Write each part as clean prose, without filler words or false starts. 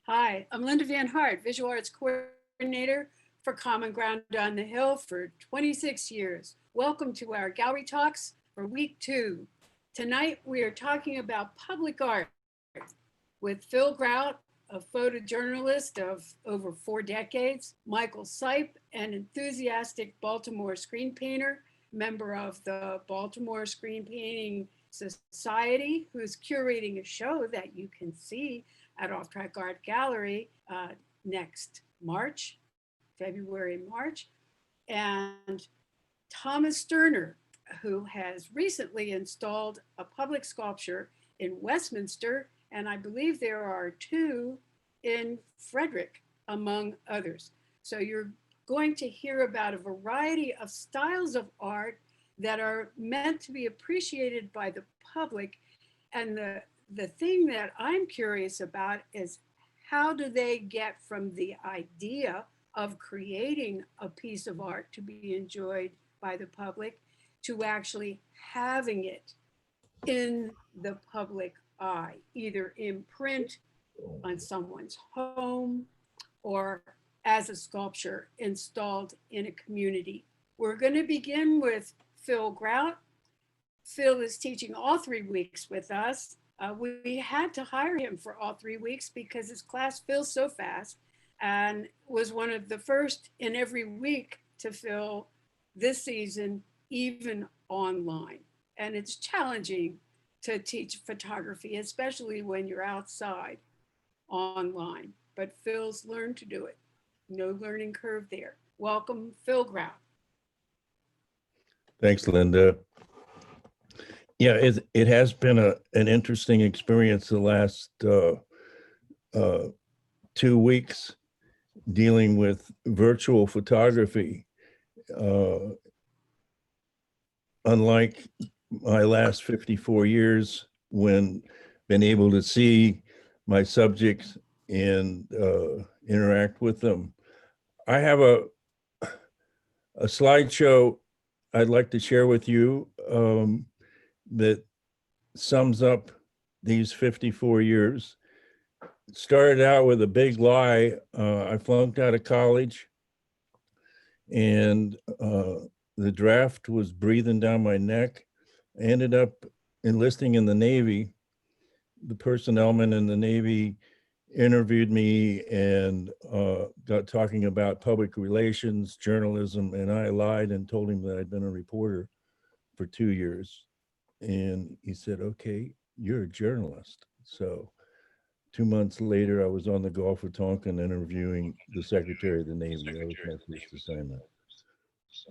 Hi, I'm Linda Van Hart, Visual Arts Coordinator for Common Ground on the Hill for 26 years. Welcome to our Gallery Talks for week 2. Tonight we are talking about public art with Phil Grout, a photojournalist of over 4 decades, Michael Sipe, an enthusiastic Baltimore screen painter, member of the Baltimore Screen Painting Society, who's curating a show that you can see at Off Track Art Gallery next March, February, March, and Thomas Sterner, who has recently installed a public sculpture in Westminster, and I believe there are 2 in Frederick, among others. So you're going to hear about a variety of styles of art that are meant to be appreciated by the public. And the thing that I'm curious about is how do they get from the idea of creating a piece of art to be enjoyed by the public to actually having it in the public eye, either in print on someone's home or as a sculpture installed in a community. We're going to begin with Phil Grout. Phil is teaching all 3 weeks with us. We had to hire him for all 3 weeks because his class fills so fast, and was one of the first in every week to fill this season, even online. And it's challenging to teach photography, especially when you're outside online. But Phil's learned to do it. No learning curve there. Welcome, Phil Grout. Thanks, Linda. Yeah, it has been an interesting experience the last 2 weeks dealing with virtual photography. Unlike my last 54 years, when been able to see my subjects and interact with them, I have a slideshow I'd like to share with you that sums up these 54 years. It started out with a big lie. I flunked out of college, and the draft was breathing down my neck. I ended up enlisting in the Navy. The personnelman in the Navy interviewed me and got talking about public relations, journalism, and I lied and told him that I'd been a reporter for 2 years. And he said, okay, you're a journalist. So 2 months later, I was on the Gulf of Tonkin interviewing the Secretary of the Navy. That was my first assignment.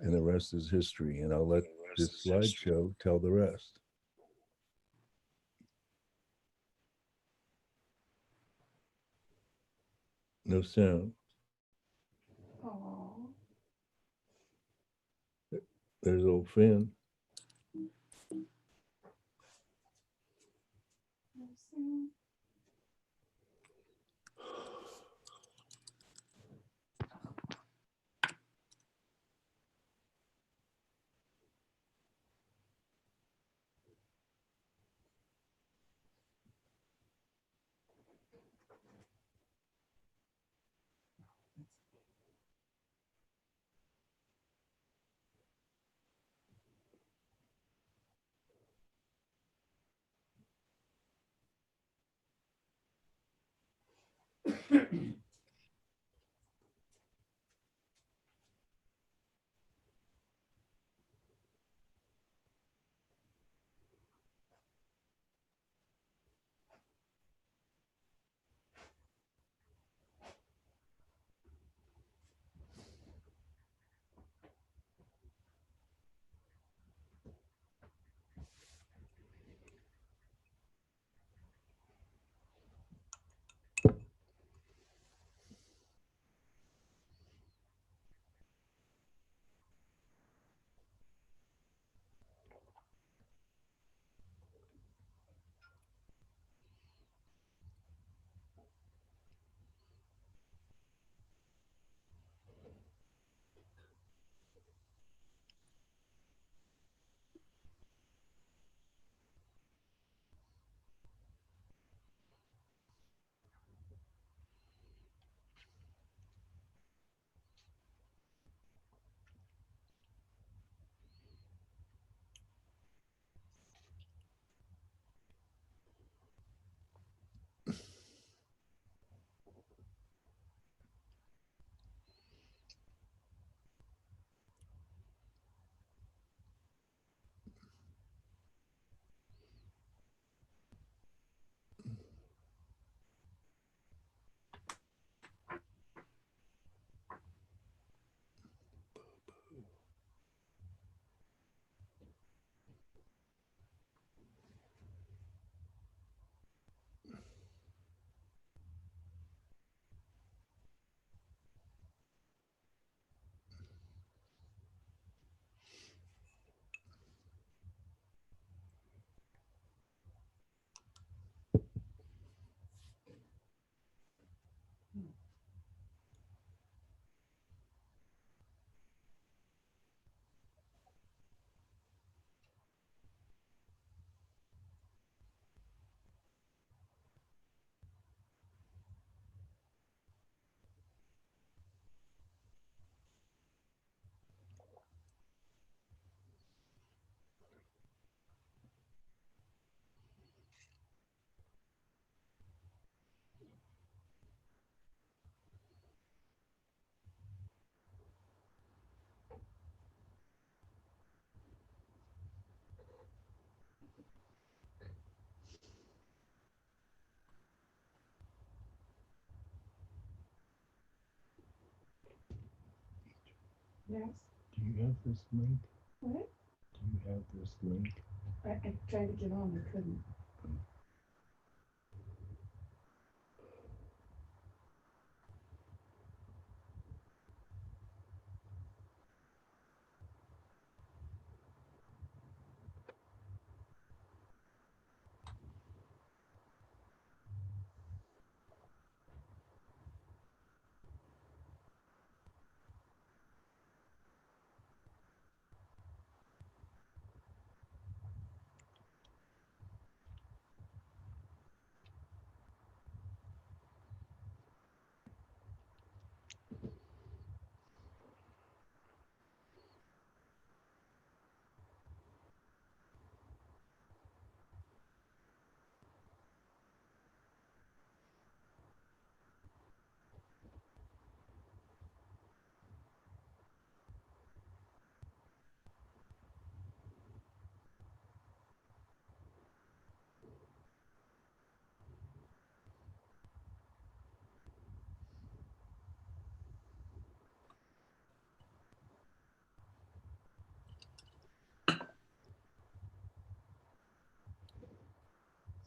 And the rest is history. And I'll let this slideshow tell the rest. No sound. Aww. There's old Finn. Yes. Do you have this link? What? Do you have this link? I tried to get on, I couldn't.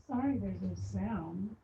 Sorry, there's no sound.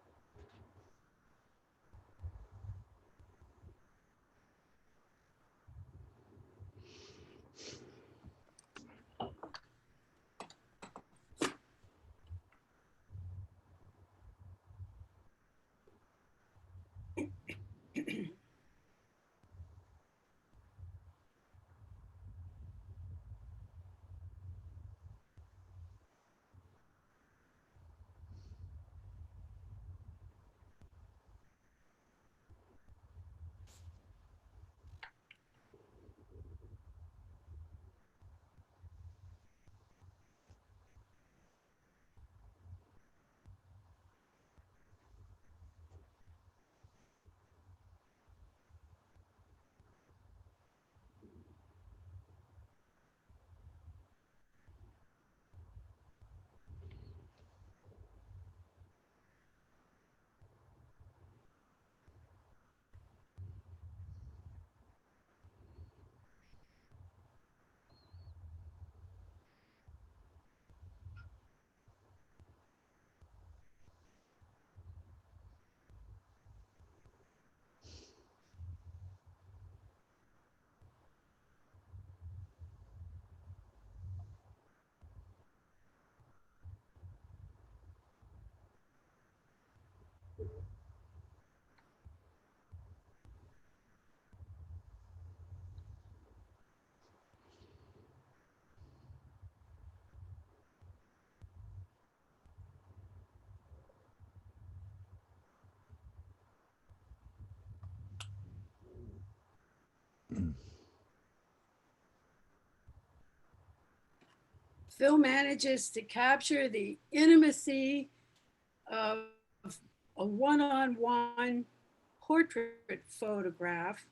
Phil manages to capture the intimacy of a one-on-one portrait photograph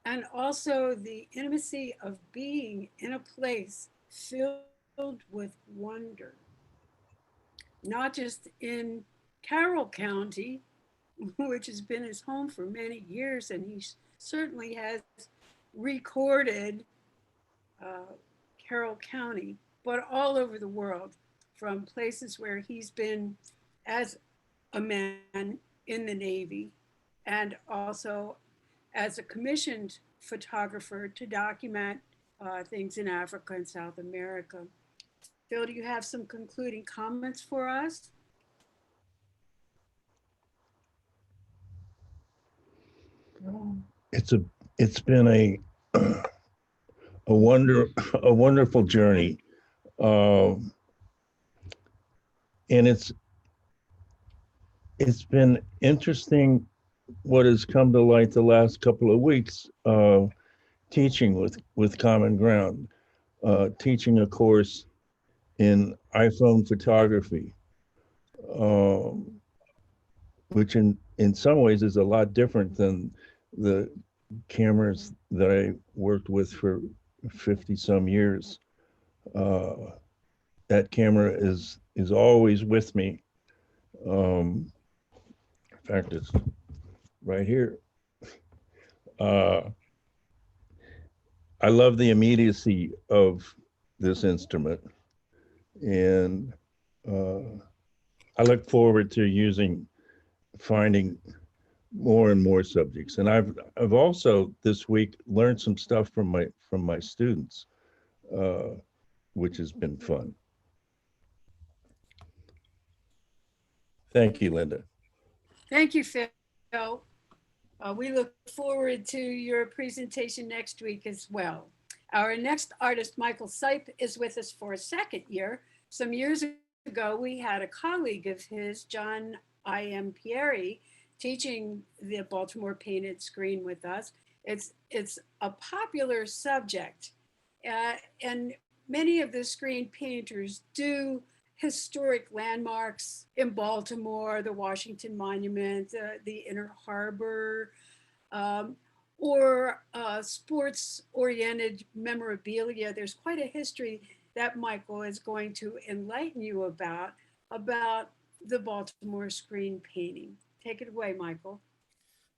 and also the intimacy of being in a place filled with wonder, not just in Carroll County, which has been his home for many years, and he certainly has recorded uh, Carroll County, but all over the world, from places where he's been as a man in the Navy and also as a commissioned photographer to document things in Africa and South America. Phil, do you have some concluding comments for us? Oh, It's a it's been a wonder a wonderful journey, um, and it's been interesting what has come to light the last couple of weeks, teaching with Common Ground, teaching a course in iPhone photography, um, which in some ways is a lot different than the cameras that I worked with for 50 some years. Uh, that camera is always with me. In fact, it's right here. Uh, I love the immediacy of this instrument, and I look forward to finding more and more subjects. And I've also this week learned some stuff from my students, which has been fun. Thank you, Linda. Thank you, Phil. We look forward to your presentation next week as well. Our next artist, Michael Sipe, is with us for a second year. Some years ago, we had a colleague of his, John I.M. Pieri, teaching the Baltimore painted screen with us. It's a popular subject, and many of the screen painters do historic landmarks in Baltimore, the Washington Monument, the Inner Harbor, um, or sports-oriented memorabilia. There's quite a history that Michael is going to enlighten you about the Baltimore screen painting. Take it away, Michael.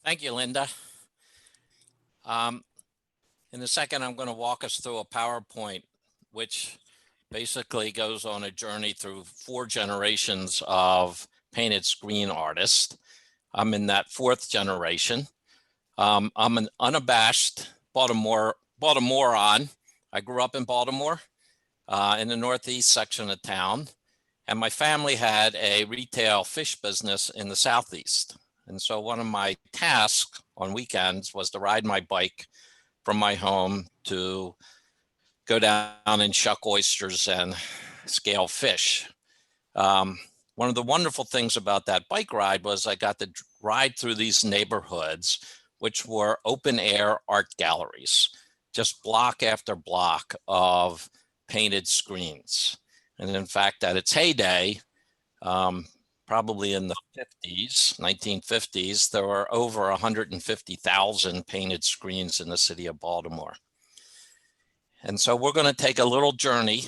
Thank you, Linda. In a second, I'm going to walk us through a PowerPoint, which basically goes on a journey through 4 generations of painted screen artists. I'm in that 4th generation. I'm an unabashed Baltimorean. I grew up in Baltimore in the northeast section of town, and my family had a retail fish business in the southeast. And so one of my tasks on weekends was to ride my bike from my home to go down and shuck oysters and scale fish. One of the wonderful things about that bike ride was I got to ride through these neighborhoods, which were open air art galleries, just block after block of painted screens. And in fact, at its heyday, probably in the 1950s, there were over 150,000 painted screens in the city of Baltimore. And so we're going to take a little journey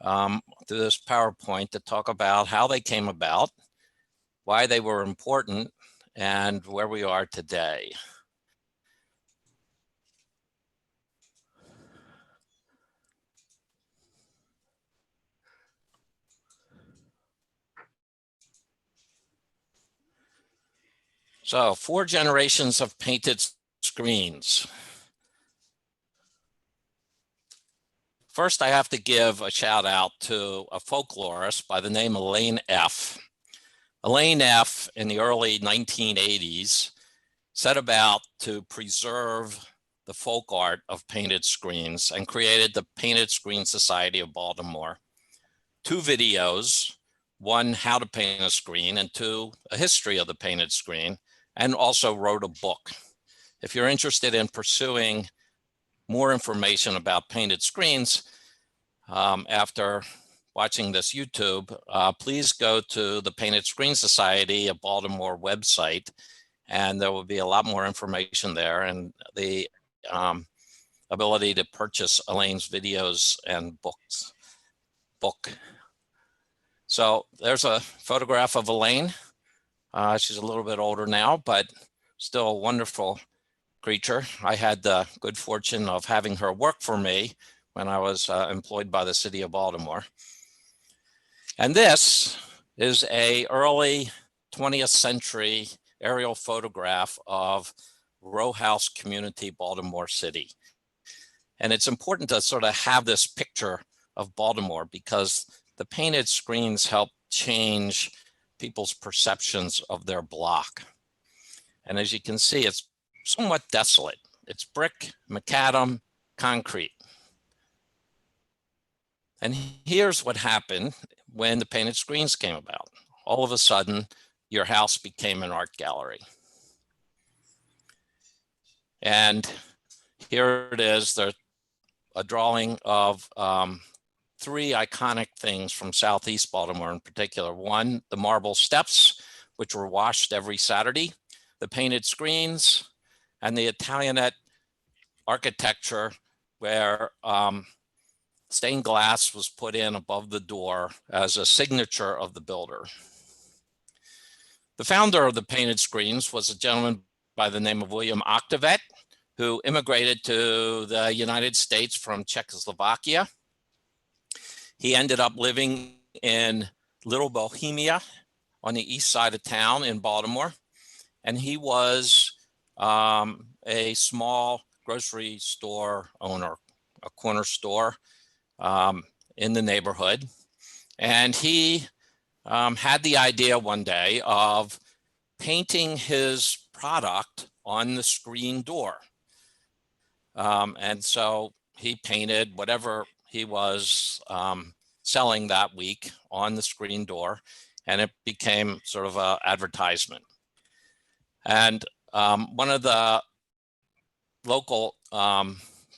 through this PowerPoint to talk about how they came about, why they were important, and where we are today. So 4 generations of painted screens. First, I have to give a shout out to a folklorist by the name of Elaine F. Elaine F. in the early 1980s set about to preserve the folk art of painted screens and created the Painted Screen Society of Baltimore. 2 videos, one, how to paint a screen, and 2, a history of the painted screen, and also wrote a book. If you're interested in pursuing more information about painted screens after watching this YouTube, please go to the Painted Screen Society of Baltimore website, and there will be a lot more information there, and the ability to purchase Elaine's videos and book. So there's a photograph of Elaine. She's a little bit older now, but still a wonderful creature. I had the good fortune of having her work for me when I was employed by the city of Baltimore. And this is an early 20th century aerial photograph of row house community, Baltimore City. And it's important to sort of have this picture of Baltimore because the painted screens help change people's perceptions of their block. And as you can see, it's somewhat desolate. It's brick, macadam, concrete. And here's what happened when the painted screens came about. All of a sudden, your house became an art gallery. And here it is, a drawing of 3 iconic things from Southeast Baltimore in particular. One, the marble steps, which were washed every Saturday, the painted screens, and the Italianate architecture where stained glass was put in above the door as a signature of the builder. The founder of the painted screens was a gentleman by the name of William Octavet, who immigrated to the United States from Czechoslovakia. He ended up living in Little Bohemia on the east side of town in Baltimore. And he was a small grocery store owner, a corner store in the neighborhood. And he had the idea one day of painting his product on the screen door. And so he painted whatever he was selling that week on the screen door, and it became sort of an advertisement. And one of the local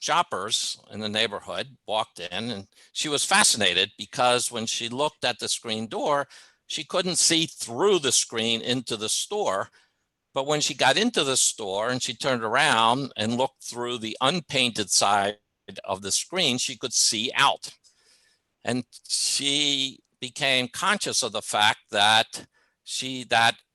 shoppers in the neighborhood walked in, and she was fascinated because when she looked at the screen door, she couldn't see through the screen into the store. But when she got into the store and she turned around and looked through the unpainted side of the screen, she could see out. And she became conscious of the fact that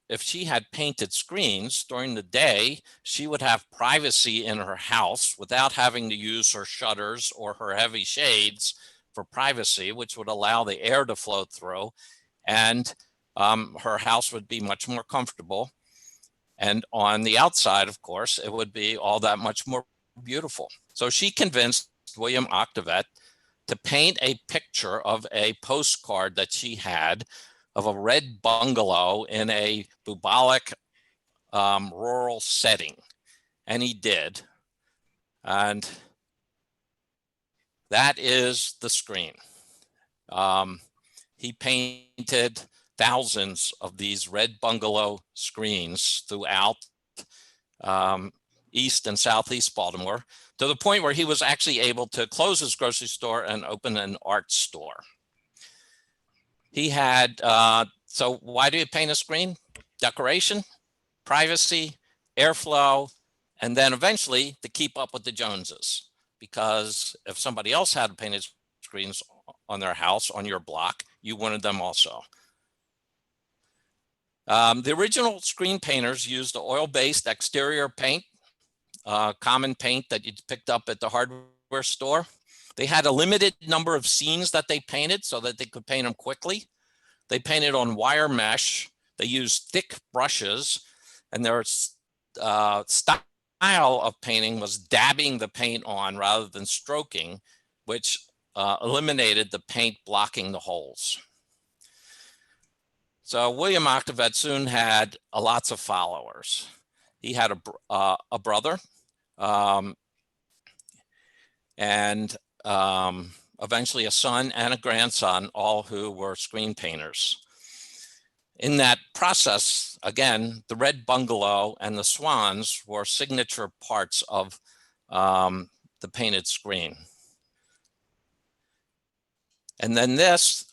if she had painted screens during the day, she would have privacy in her house without having to use her shutters or her heavy shades for privacy, which would allow the air to flow through, and her house would be much more comfortable. And on the outside, of course, it would be all that much more beautiful. So she convinced William Octavett to paint a picture of a postcard that she had of a red bungalow in a bubonic rural setting. And he did. And that is the screen. He painted thousands of these red bungalow screens throughout East and Southeast Baltimore, to the point where he was actually able to close his grocery store and open an art store. He had, so why do you paint a screen? Decoration, privacy, airflow, and then eventually to keep up with the Joneses. Because if somebody else had painted screens on their house, on your block, you wanted them also. The original screen painters used the oil-based exterior paint, common paint that you picked up at the hardware store. They had a limited number of scenes that they painted so that they could paint them quickly. They painted on wire mesh. They used thick brushes, and their style of painting was dabbing the paint on rather than stroking, which eliminated the paint blocking the holes. So William Octavett soon had lots of followers. He had a brother and eventually a son and a grandson, all who were screen painters. In that process, again, the red bungalow and the swans were signature parts of the painted screen. And then this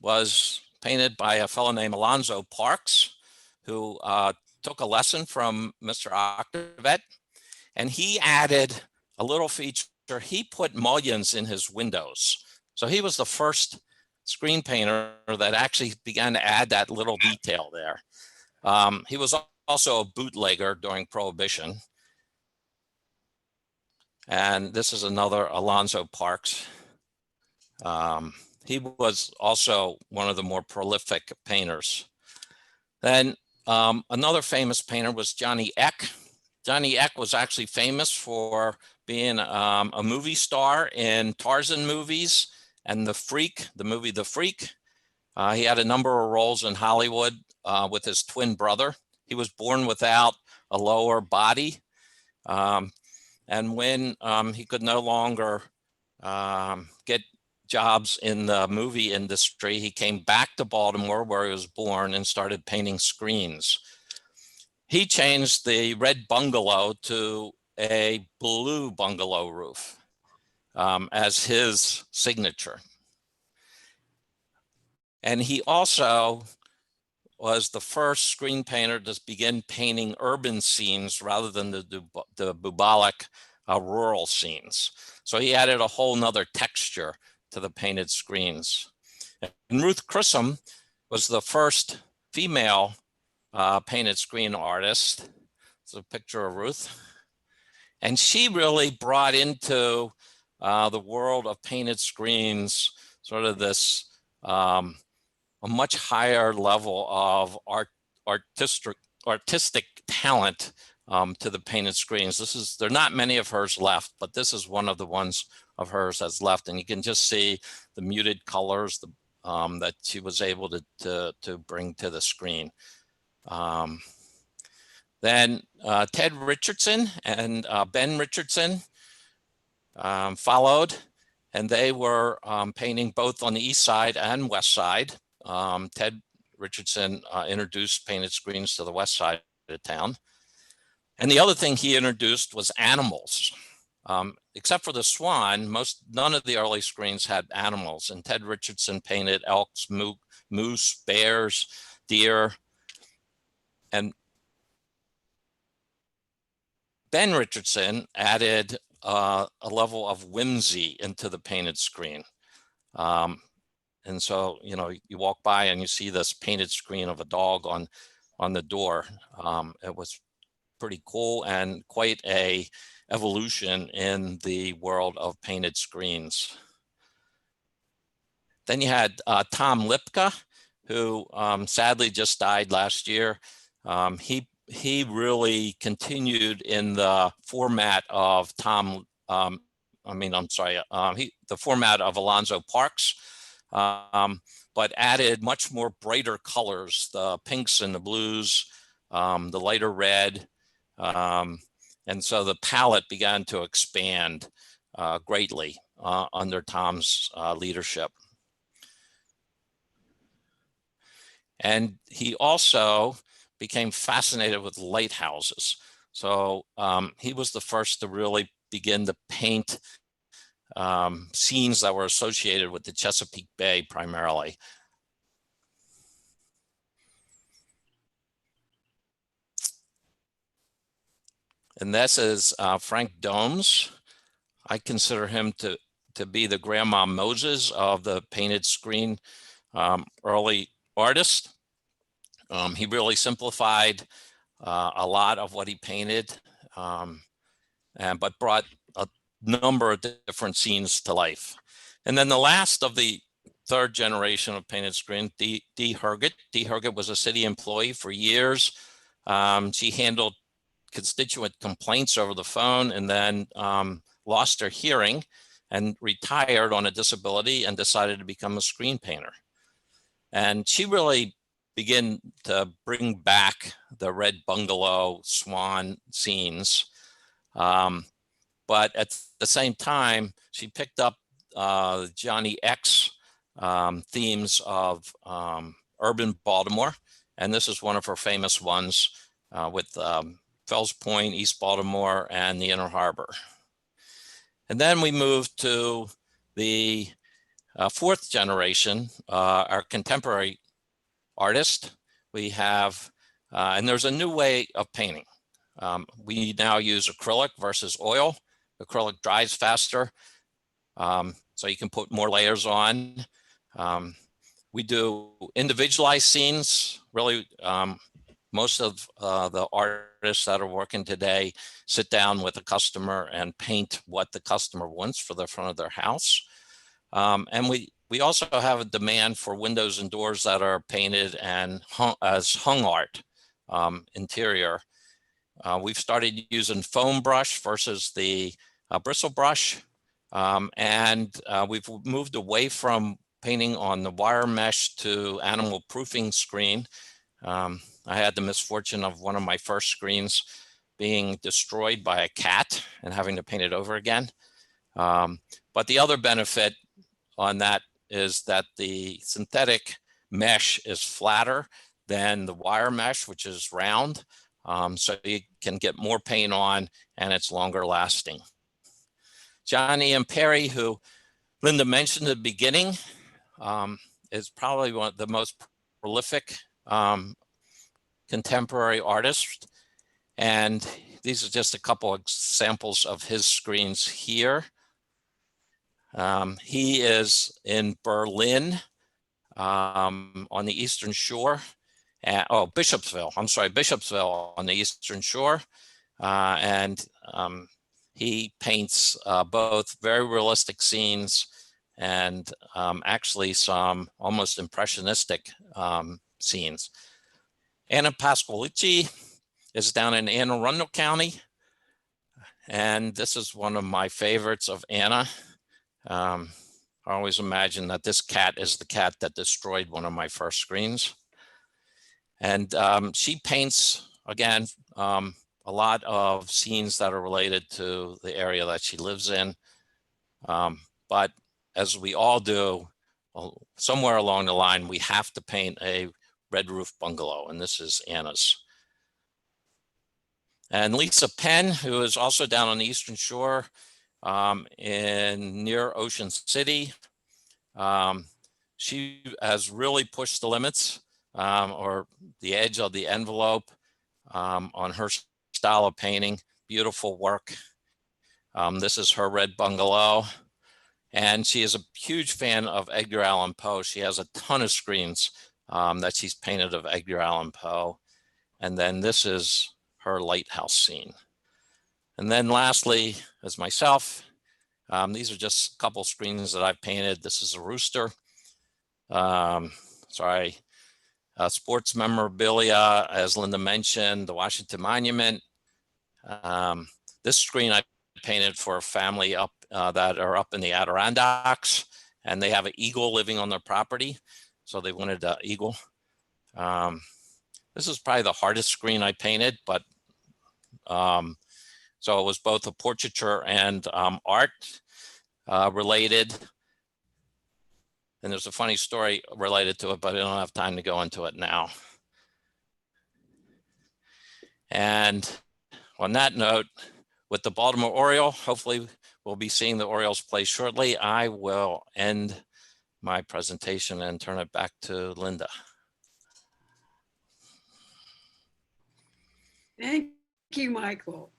was painted by a fellow named Alonzo Parks, who took a lesson from Mr. Octavett, and he added a little feature. He put mullions in his windows. So he was the first screen painter that actually began to add that little detail there. He was also a bootlegger during Prohibition. And this is another Alonzo Parks. He was also one of the more prolific painters. Then another famous painter was Johnny Eck. Johnny Eck was actually famous for being a movie star in Tarzan movies and the movie The Freak. He had a number of roles in Hollywood with his twin brother. He was born without a lower body. And when he could no longer get jobs in the movie industry, he came back to Baltimore, where he was born, and started painting screens. He changed the red bungalow to a blue bungalow roof as his signature. And he also was the first screen painter to begin painting urban scenes rather than the bubonic rural scenes. So he added a whole nother texture to the painted screens. And Ruth Chrysam was the first female painted screen artist. It's a picture of Ruth. And she really brought into the world of painted screens sort of this a much higher level of artistic talent to the painted screens. There are not many of hers left, but this is one of the ones of hers that's left. And you can just see the muted colors that she was able to bring to the screen. Then Ted Richardson and Ben Richardson followed, and they were painting both on the east side and west side. Ted Richardson introduced painted screens to the west side of town. And the other thing he introduced was animals. Except for the swan, none of the early screens had animals. And Ted Richardson painted elks, moose, bears, deer. And Ben Richardson added a level of whimsy into the painted screen. And so, you know, you walk by and you see this painted screen of a dog on the door. It was pretty cool and quite a evolution in the world of painted screens. Then you had Tom Lipka, who sadly just died last year. He really continued in the format of the format of Alonzo Parks, but added much more brighter colors, the pinks and the blues, the lighter red. And so the palette began to expand greatly under Tom's leadership. And he also became fascinated with lighthouses. So he was the first to really begin to paint scenes that were associated with the Chesapeake Bay primarily. And this is Frank Domes. I consider him to be the Grandma Moses of the painted screen early artist. He really simplified a lot of what he painted, but brought a number of different scenes to life. And then the last of the third generation of painted screen, Dee Herget. Dee Herget was a city employee for years. She handled constituent complaints over the phone, and then lost her hearing and retired on a disability and decided to become a screen painter. And she really began to bring back the red bungalow swan scenes. But at the same time, she picked up Johnny X themes of urban Baltimore. And this is one of her famous ones with Fells Point, East Baltimore, and the Inner Harbor. And then we moved to the fourth generation, our contemporary artist. We have, and there's a new way of painting. We now use acrylic versus oil. Acrylic dries faster, so you can put more layers on. We do individualized scenes. Really, most of the artists that are working today sit down with a customer and paint what the customer wants for the front of their house. And we also have a demand for windows and doors that are painted and as hung art interior. We've started using foam brush versus the bristle brush. And we've moved away from painting on the wire mesh to animal proofing screen. I had the misfortune of one of my first screens being destroyed by a cat and having to paint it over again. But the other benefit on that is that the synthetic mesh is flatter than the wire mesh, which is round. So you can get more paint on and it's longer lasting. Johnny M. Perry, who Linda mentioned at the beginning, is probably one of the most prolific contemporary artists. And these are just a couple of examples of his screens here. He is in Berlin on the Eastern Shore. Bishopsville on the Eastern Shore. And he paints both very realistic scenes and actually some almost impressionistic scenes. Anna Pasqualucci is down in Anne Arundel County, and this is one of my favorites of Anna. I always imagine that this cat is the cat that destroyed one of my first screens. And she paints, again, a lot of scenes that are related to the area that she lives in. But as we all do, well, somewhere along the line, we have to paint a red roof bungalow, and this is Anna's. And Lisa Penn, who is also down on the Eastern Shore in near Ocean City. She has really pushed the limits or the edge of the envelope on her style of painting. Beautiful work. This is her red bungalow. And she is a huge fan of Edgar Allan Poe. She has a ton of screens that she's painted of Edgar Allan Poe. And then this is her lighthouse scene. And then lastly, as myself, these are just a couple screens that I've painted. This is a rooster. Sports memorabilia, as Linda mentioned, the Washington Monument. This screen I painted for a family up that are up in the Adirondacks, and they have an eagle living on their property. So they wanted an eagle. This is probably the hardest screen I painted, but so it was both a portraiture and art related. And there's a funny story related to it, but I don't have time to go into it now. And on that note, with the Baltimore Oriole, hopefully we'll be seeing the Orioles play shortly. I will end my presentation and turn it back to Linda. Thank you, Michael.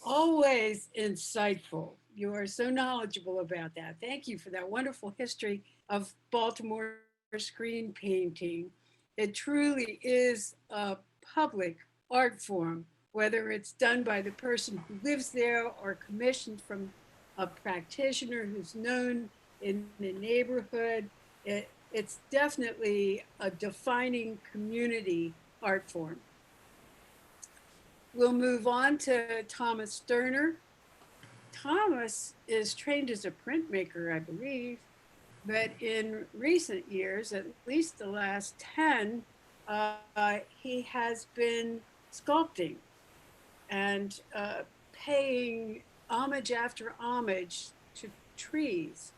Always insightful. You are so knowledgeable about that. Thank you for that wonderful history of Baltimore screen painting. It truly is a public art form, whether it's done by the person who lives there or commissioned from a practitioner who's known in the neighborhood. It's definitely a defining community art form. We'll move on to Thomas Sterner. Thomas is trained as a printmaker, I believe, but in recent years, at least the last 10, he has been sculpting and paying homage after homage to trees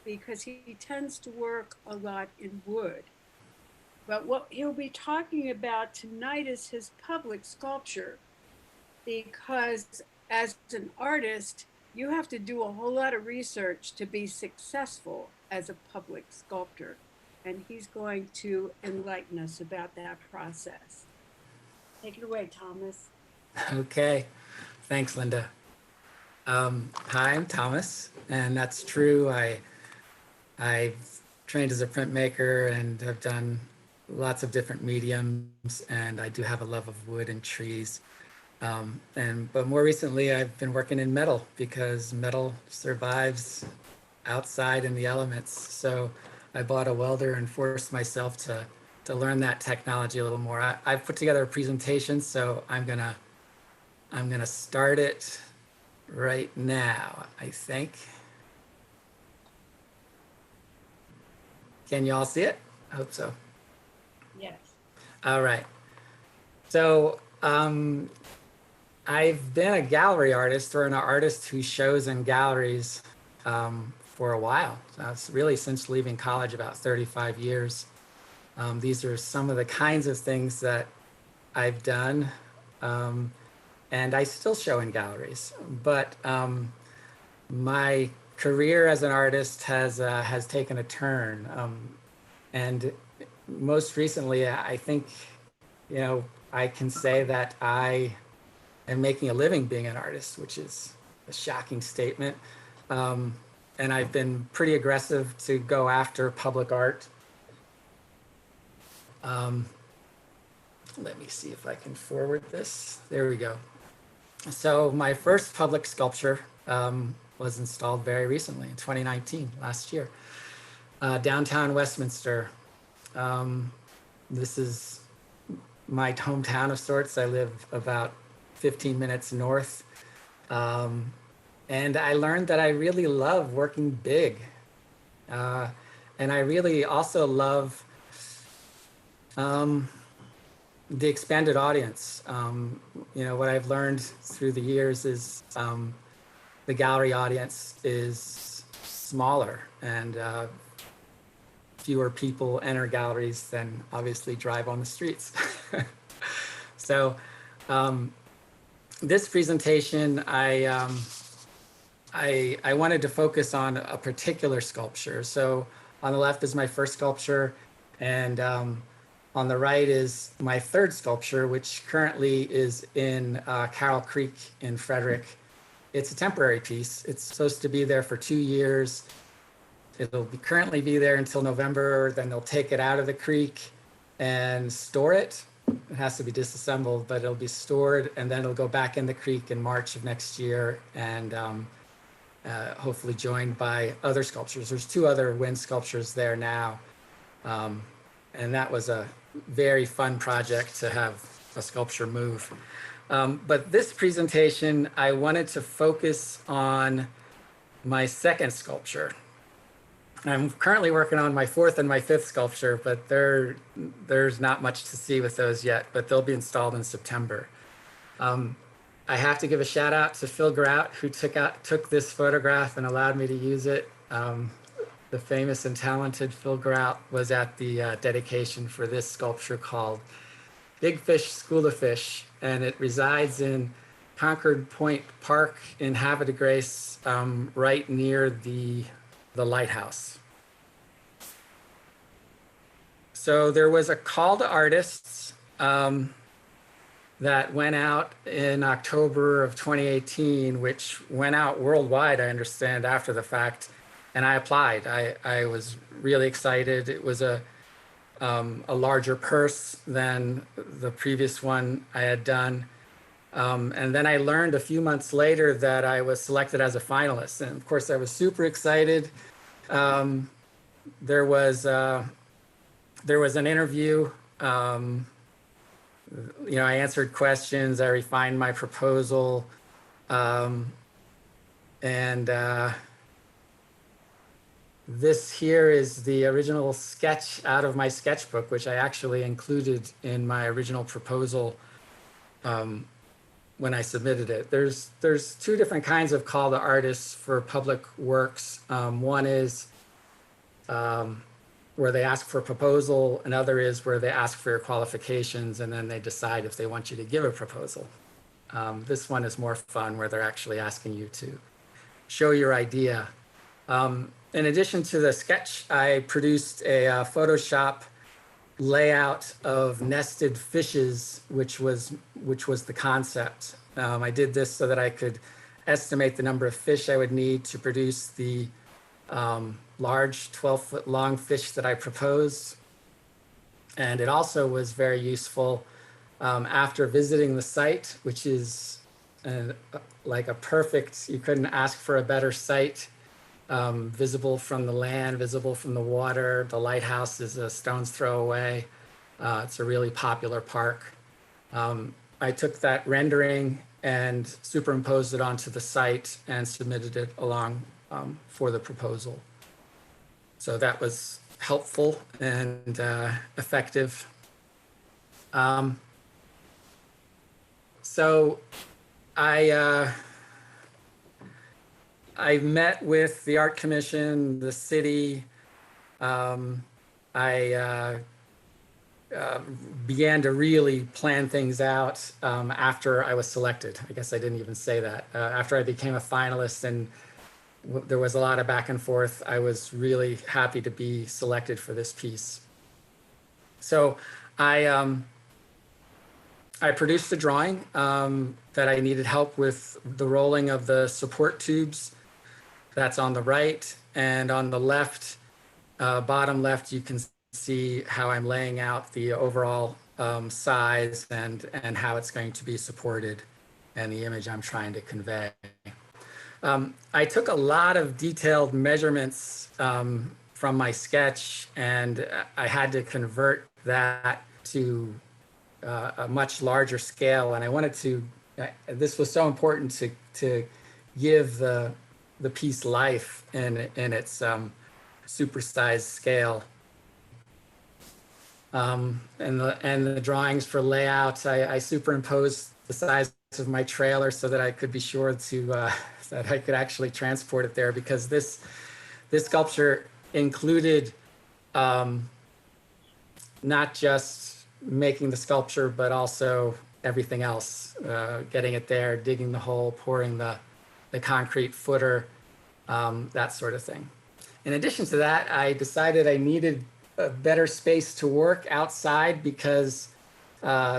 because he tends to work a lot in wood. But what he'll be talking about tonight is his public sculpture, because as an artist, you have to do a whole lot of research to be successful as a public sculptor. And he's going to enlighten us about that process. Take it away, Thomas. Okay, thanks, Linda. Hi, I'm Thomas, and that's true. I've trained as a printmaker and have done lots of different mediums, and I do have a love of wood and trees. But more recently, I've been working in metal because metal survives outside in the elements. So I bought a welder and forced myself to learn that technology a little more. I've put together a presentation, so I'm gonna start it right now, I think. Can you all see it? I hope so. Yes. All right. So I've been a gallery artist or an artist who shows in galleries for a while. That's really since leaving college, about 35 years. These are some of the kinds of things that I've done. And I still show in galleries. But my career as an artist has taken a turn. And most recently, I think, I can say that I am making a living being an artist, which is a shocking statement. And I've been pretty aggressive to go after public art. Let me see if I can forward this. There we go. So my first public sculpture was installed very recently in 2019, last year, downtown Westminster. This is my hometown of sorts. I live about 15 minutes north. And I learned that I really love working big. And I really also love the expanded audience. What I've learned through the years is the gallery audience is smaller, and fewer people enter galleries than obviously drive on the streets. So this presentation, I wanted to focus on a particular sculpture. So on the left is my first sculpture, and on the right is my third sculpture, which currently is in Carroll Creek in Frederick. It's a temporary piece. It's supposed to be there for 2 years. It'll currently be there until November, then they'll take it out of the creek and store it. It has to be disassembled, but it'll be stored, and then it'll go back in the creek in March of next year, and hopefully joined by other sculptures. There's 2 other wind sculptures there now. And that was a very fun project to have a sculpture move. But this presentation, I wanted to focus on my second sculpture. I'm currently working on my 4th and my 5th sculpture, but there's not much to see with those yet, but they'll be installed in September. I have to give a shout out to Phil Grout, who took this photograph and allowed me to use it. The famous and talented Phil Grout was at the dedication for this sculpture called Big Fish School of Fish, and it resides in Concord Point Park in Havre de Grace, right near the lighthouse. So there was a call to artists that went out in October of 2018, which went out worldwide, I understand, after the fact. And I applied. I was really excited. It was a larger purse than the previous one I had done. And then I learned a few months later that I was selected as a finalist. And of course, I was super excited. There was an interview. I answered questions. I refined my proposal. This here is the original sketch out of my sketchbook, which I actually included in my original proposal when I submitted it. There's 2 different kinds of call to artists for public works. One is where they ask for a proposal. Another is where they ask for your qualifications, and then they decide if they want you to give a proposal. This one is more fun, where they're actually asking you to show your idea. In addition to the sketch, I produced a Photoshop layout of nested fishes, which was the concept. I did this so that I could estimate the number of fish I would need to produce the large 12-foot long fish that I proposed. And it also was very useful after visiting the site, which is like a perfect, you couldn't ask for a better site. Visible from the land, visible from the water. The lighthouse is a stone's throw away. It's a really popular park. I took that rendering and superimposed it onto the site and submitted it along for the proposal. So that was helpful and effective. So I met with the Art Commission, the city. I began to really plan things out after I was selected. I guess I didn't even say that. After I became a finalist and there was a lot of back and forth, I was really happy to be selected for this piece. So I produced a drawing that I needed help with the rolling of the support tubes. That's on the right, and on the left, bottom left, you can see how I'm laying out the overall size and how it's going to be supported. the image I'm trying to convey. I took a lot of detailed measurements from my sketch, and I had to convert that to a much larger scale. And I wanted to, this was so important to give the piece life in its supersized scale. And the drawings for layouts, I superimposed the size of my trailer so that I could be sure to that I could actually transport it there, because this sculpture included not just making the sculpture, but also everything else, getting it there, digging the hole, pouring the concrete footer, that sort of thing. In addition to that, I decided I needed a better space to work outside, because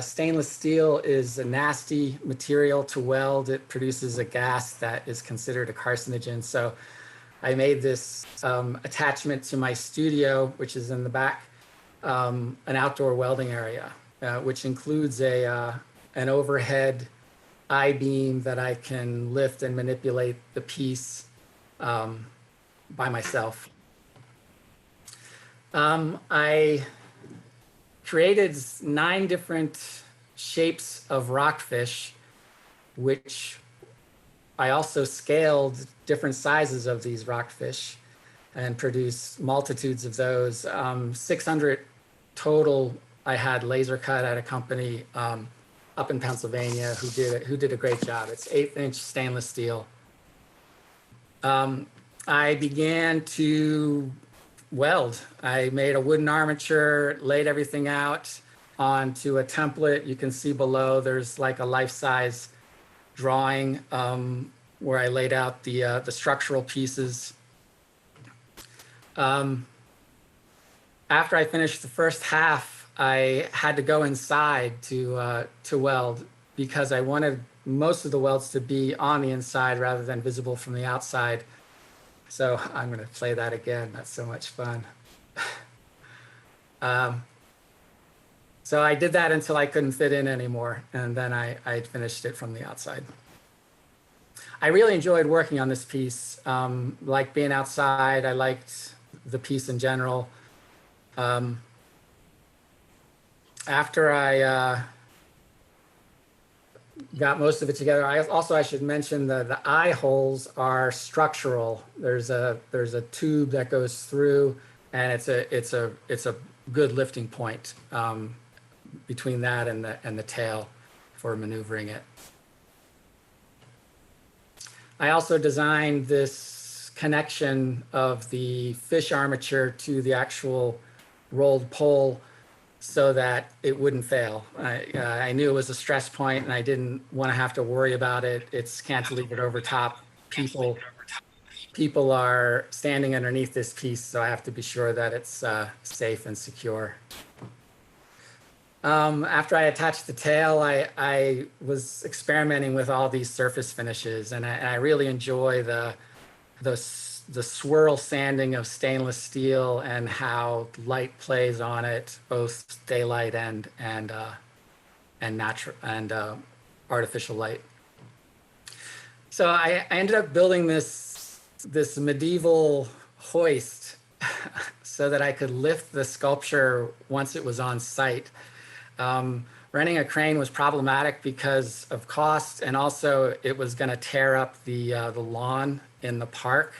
stainless steel is a nasty material to weld. It produces a gas that is considered a carcinogen. So I made this attachment to my studio, which is in the back, an outdoor welding area, which includes an overhead I-beam that I can lift and manipulate the piece by myself. I created 9 different shapes of rockfish, which I also scaled different sizes of these rockfish and produced multitudes of those. 600 total I had laser cut at a company up in Pennsylvania who did a great job. It's 1/8" stainless steel. I began to weld. I made a wooden armature, laid everything out onto a template. You can see below there's like a life-size drawing where I laid out the structural pieces. After I finished the first half, I had to go inside to weld, because I wanted most of the welds to be on the inside rather than visible from the outside. So I'm going to play that again. That's so much fun. So I did that until I couldn't fit in anymore, and then I finished it from the outside. I really enjoyed working on this piece. Like being outside, I liked the piece in general. After I got most of it together, I should mention the eye holes are structural. There's a tube that goes through, and it's a good lifting point between that and the tail for maneuvering it. I also designed this connection of the fish armature to the actual rolled pole so that it wouldn't fail. I knew it was a stress point, and I didn't want to have to worry about it. It's cantilevered over top. People are standing underneath this piece, so I have to be sure that it's safe and secure. After I attached the tail, I was experimenting with all these surface finishes, and I really enjoy the swirl sanding of stainless steel and how light plays on it, both daylight and natural and artificial light. So I ended up building this medieval hoist so that I could lift the sculpture once it was on site. Renting a crane was problematic because of cost, and also it was going to tear up the lawn in the park,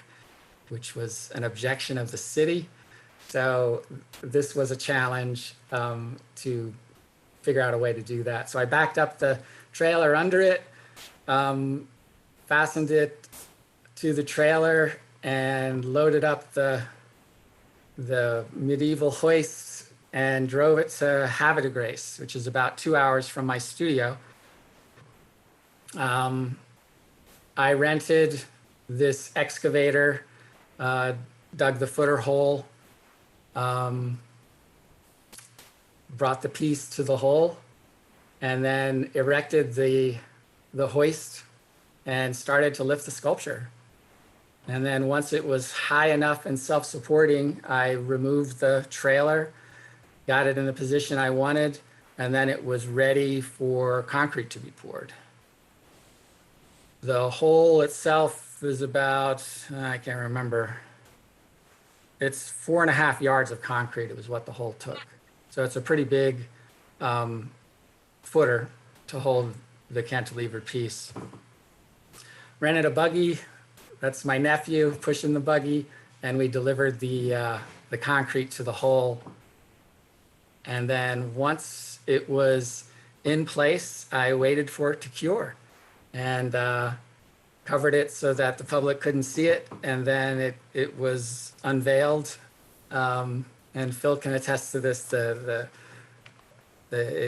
which was an objection of the city. So this was a challenge to figure out a way to do that. So I backed up the trailer under it, fastened it to the trailer, and loaded up the medieval hoist and drove it to Havre de Grace, which is about 2 hours from my studio. I rented this excavator, dug the footer hole, brought the piece to the hole, and then erected the hoist and started to lift the sculpture. And then once it was high enough and self-supporting, I removed the trailer, got it in the position I wanted, and then it was ready for concrete to be poured. The hole itself is about, I can't remember. It's 4.5 yards of concrete. It was what the hole took. So it's a pretty big footer to hold the cantilever piece. Rented a buggy. That's my nephew pushing the buggy, and we delivered the concrete to the hole. And then once it was in place, I waited for it to cure and covered it so that the public couldn't see it. And then it was unveiled. And Phil can attest to this. It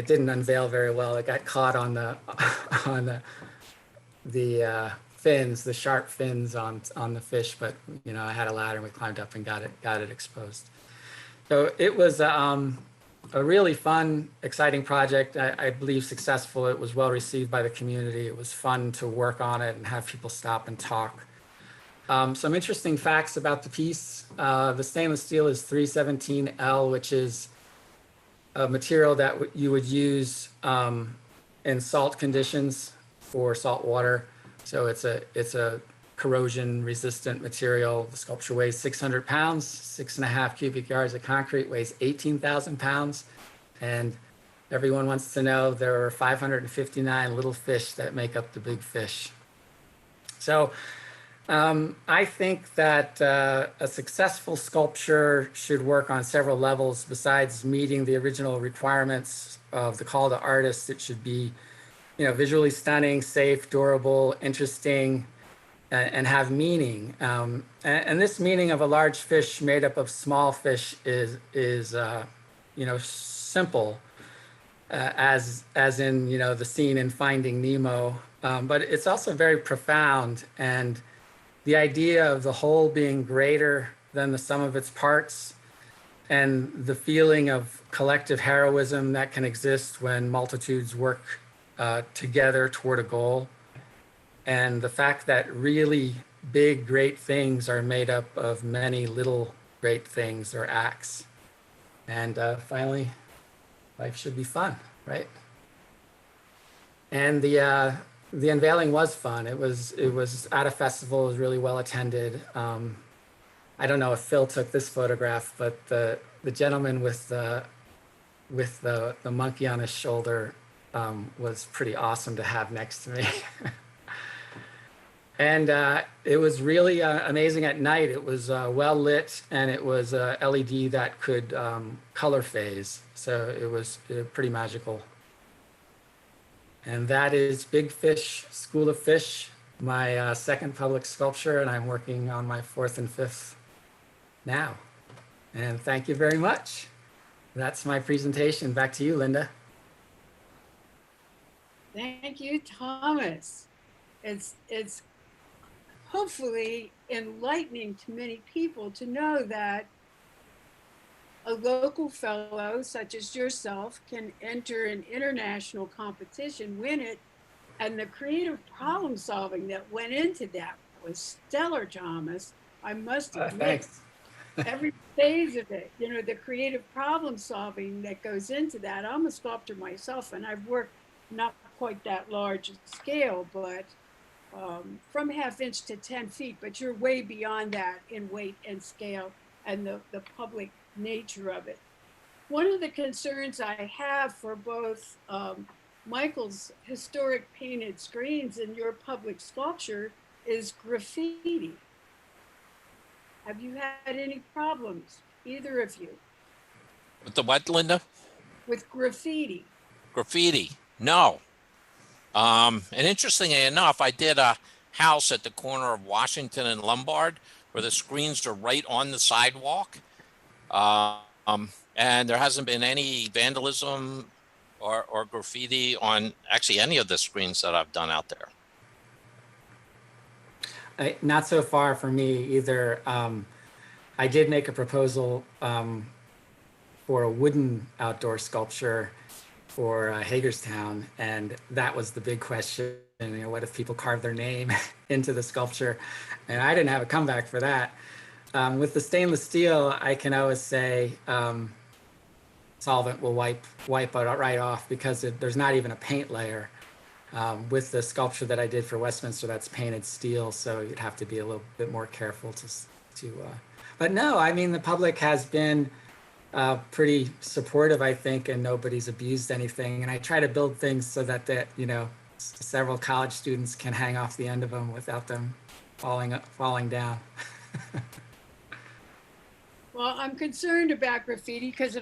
didn't unveil very well. It got caught on the fins, the sharp fins on the fish. But you know, I had a ladder and we climbed up and got it exposed. So it was a really fun, exciting project. I believe successful. It was well received by the community. It was fun to work on it and have people stop and talk. Some interesting facts about the piece. The stainless steel is 317L, which is a material that you would use in salt conditions for salt water. So it's a corrosion resistant material. The sculpture weighs 600 pounds, 6.5 cubic yards of concrete weighs 18,000 pounds. And everyone wants to know there are 559 little fish that make up the big fish. So I think that a successful sculpture should work on several levels. Besides meeting the original requirements of the call to artists, it should be, you know, visually stunning, safe, durable, interesting, and have meaning. And this meaning of a large fish made up of small fish is you know, simple, as in, you know, the scene in Finding Nemo, but it's also very profound. And the idea of the whole being greater than the sum of its parts, and the feeling of collective heroism that can exist when multitudes work together toward a goal. And the fact that really big, great things are made up of many little great things or acts. And finally, life should be fun, right? And the unveiling was fun. It was at a festival. It was really well attended. I don't know if Phil took this photograph, but the gentleman with the monkey on his shoulder was pretty awesome to have next to me. And it was really amazing at night. It was well lit, and it was LED that could color phase. So it was pretty magical. And that is Big Fish, School of Fish, my second public sculpture, and I'm working on my fourth and fifth now. And thank you very much. That's my presentation. Back to you, Linda. Thank you, Thomas. It's hopefully enlightening to many people to know that a local fellow such as yourself can enter an international competition, win it, and the creative problem solving that went into that was stellar, Thomas. I must admit, Thanks. every phase of it, you know, the creative problem solving that goes into that. I'm a sculptor myself, and I've worked not quite that large scale, but from 1/2 inch to 10 feet, but you're way beyond that in weight and scale and the public nature of it. One of the concerns I have for both Michael's historic painted screens and your public sculpture is graffiti. Have you had any problems, either of you? With the what, Linda? With graffiti? Graffiti? No. And interestingly enough, I did a house at the corner of Washington and Lombard where the screens are right on the sidewalk. And there hasn't been any vandalism or graffiti on actually any of the screens that I've done out there. Not so far for me either. I did make a proposal for a wooden outdoor sculpture for Hagerstown, and that was the big question. You know, what if people carve their name into the sculpture? And I didn't have a comeback for that. With the stainless steel, I can always say solvent will wipe it right off because there's not even a paint layer. With the sculpture that I did for Westminster, that's painted steel, so you'd have to be a little bit more careful but no, I mean, the public has been pretty supportive, I think, and nobody's abused anything. And I try to build things so that several college students can hang off the end of them without them falling down. Well, I'm concerned about graffiti because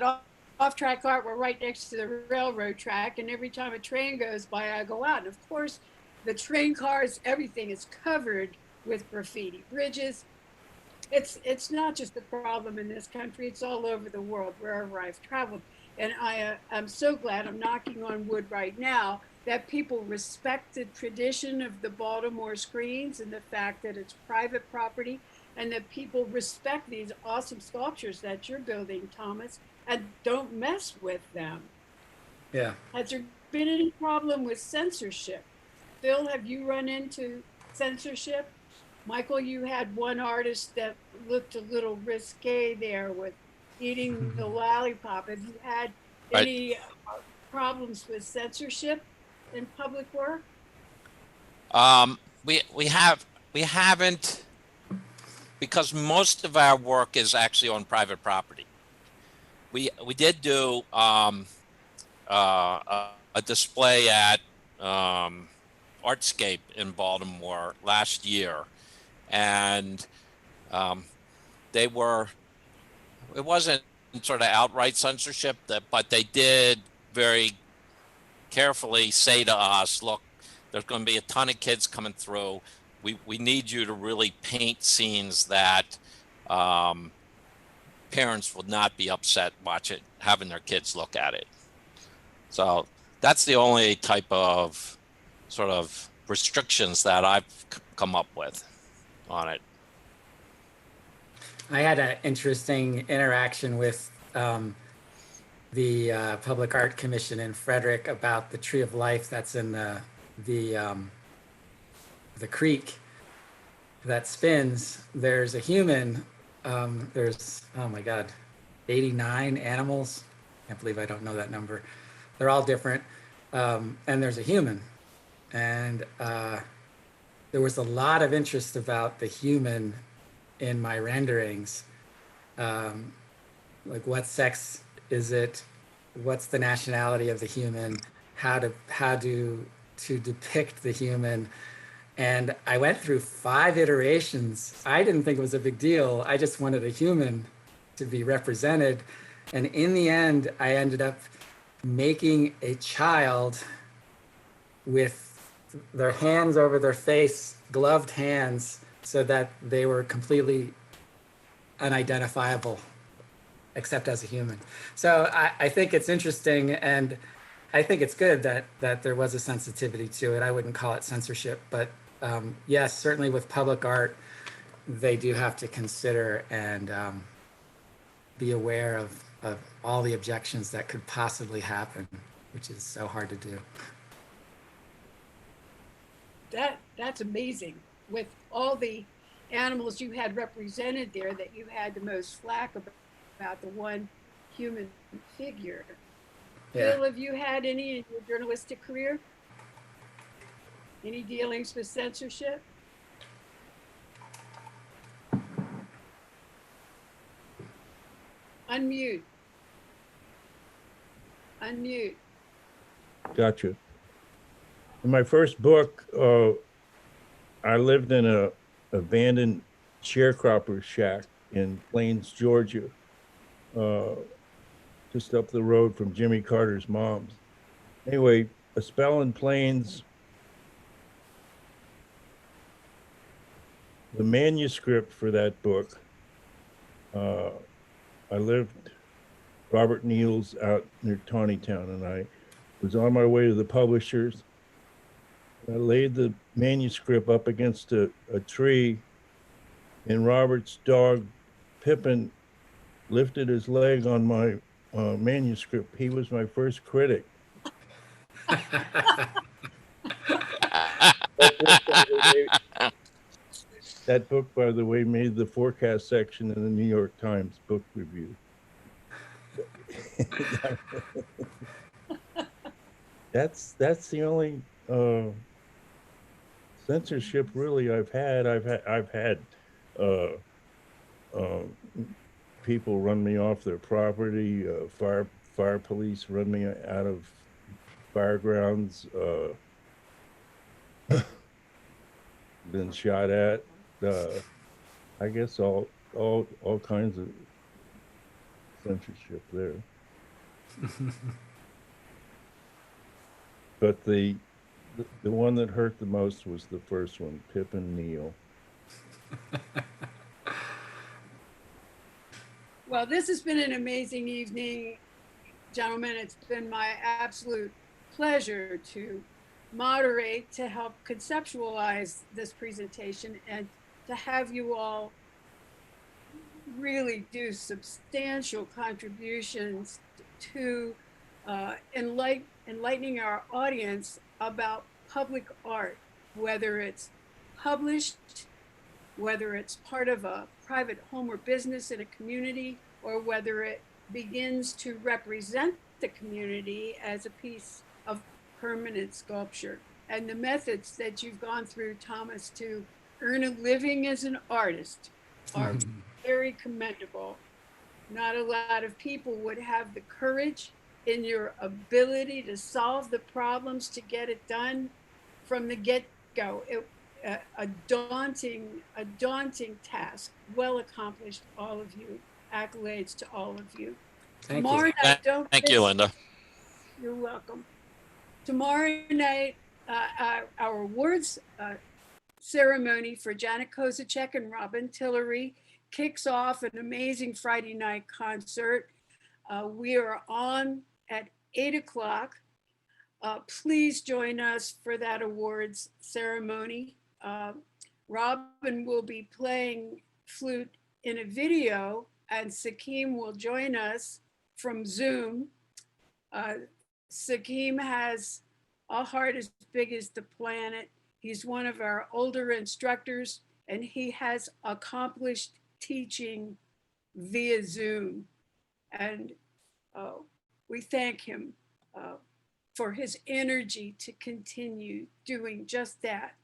off-track art, we're right next to the railroad track, and every time a train goes by, I go out. And of course, the train cars, everything is covered with graffiti. Bridges, it's not just a problem in this country, it's all over the world, wherever I've traveled. And I'm so glad, I'm knocking on wood right now, that people respect the tradition of the Baltimore screens and the fact that it's private property, and that people respect these awesome sculptures that you're building, Thomas, and don't mess with them. Yeah. Has there been any problem with censorship? Phil, have you run into censorship? Michael, you had one artist that looked a little risque there with eating the lollipop. Have you had any problems with censorship in public work? We haven't, because most of our work is actually on private property. We did do a display at Artscape in Baltimore last year, and it wasn't sort of outright censorship, but they did very carefully say to us, look, there's going to be a ton of kids coming through. We need you to really paint scenes that parents would not be upset having their kids look at it. So that's the only type of sort of restrictions that I've come up with on it. I had an interesting interaction with the Public Art Commission in Frederick about the Tree of Life that's in the creek that spins. There's a human. There's, oh my God, 89 animals. I can't believe I don't know that number. They're all different. And there's a human. And there was a lot of interest about the human in my renderings. Like, what sex is it? What's the nationality of the human? How to depict the human? And I went through 5 iterations. I didn't think it was a big deal. I just wanted a human to be represented. And in the end, I ended up making a child with their hands over their face, gloved hands, so that they were completely unidentifiable, except as a human. So I think it's interesting, and I think it's good that there was a sensitivity to it. I wouldn't call it censorship, but yes, certainly with public art, they do have to consider and be aware of all the objections that could possibly happen, which is so hard to do. That's amazing. With all the animals you had represented there, that you had the most flack about the one human figure. Yeah. Phil, have you had any in your journalistic career? Any dealings with censorship? Unmute. Unmute. Gotcha. In my first book, I lived in a abandoned sharecropper shack in Plains, Georgia, just up the road from Jimmy Carter's mom's. Anyway, A Spell in Plains, the manuscript for that book, I lived Robert Neal's out near Tawnytown, and I was on my way to the publishers. I laid the manuscript up against a tree, and Robert's dog, Pippin, lifted his leg on my manuscript. He was my first critic. That book, by the way, made the forecast section in the New York Times book review. That's the only uh, censorship really I've had uh, uh, people run me off their property, fire police run me out of firegrounds, been shot at, uh, I guess all kinds of censorship there. But the one that hurt the most was the first one, Pip and Neil. Well, this has been an amazing evening, gentlemen. It's been my absolute pleasure to moderate, to help conceptualize this presentation, and to have you all really do substantial contributions to enlightening our audience about public art, whether it's published, whether it's part of a private home or business in a community, or whether it begins to represent the community as a piece of permanent sculpture. And the methods that you've gone through, Thomas, to earn a living as an artist are very commendable. Not a lot of people would have the courage in your ability to solve the problems to get it done from the get-go. A daunting task. Well accomplished, all of you. Accolades to all of you. Thank Tomorrow you. night, don't Thank you, miss- Linda. You're welcome. Tomorrow night, our awards ceremony for Janet Kozacek and Robin Tillery kicks off an amazing Friday night concert. We are on at 8 o'clock. Please join us for that awards ceremony. Robin will be playing flute in a video, and Sakim will join us from Zoom. Sakim has a heart as big as the planet. He's one of our older instructors, and he has accomplished teaching via Zoom. And we thank him for his energy to continue doing just that.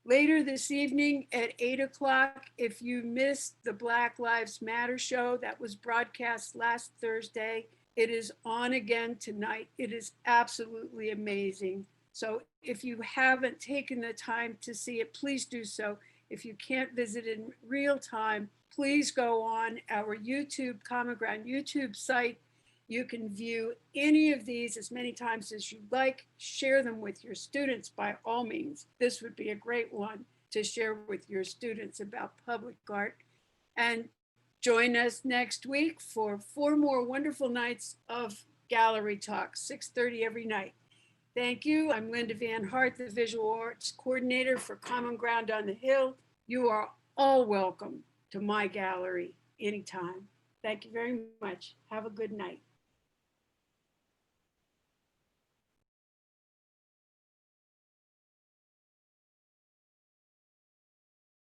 Later this evening at 8 o'clock, if you missed the Black Lives Matter show that was broadcast last Thursday, it is on again tonight. It is absolutely amazing. So if you haven't taken the time to see it, please do so. If you can't visit in real time, please go on our YouTube, Common Ground YouTube site. You can view any of these as many times as you like. Share them with your students by all means. This would be a great one to share with your students about public art. And join us next week for 4 more wonderful nights of gallery talks, 6:30 every night. Thank you. I'm Linda Van Hart, the Visual Arts Coordinator for Common Ground on the Hill. You are all welcome to my gallery anytime. Thank you very much. Have a good night.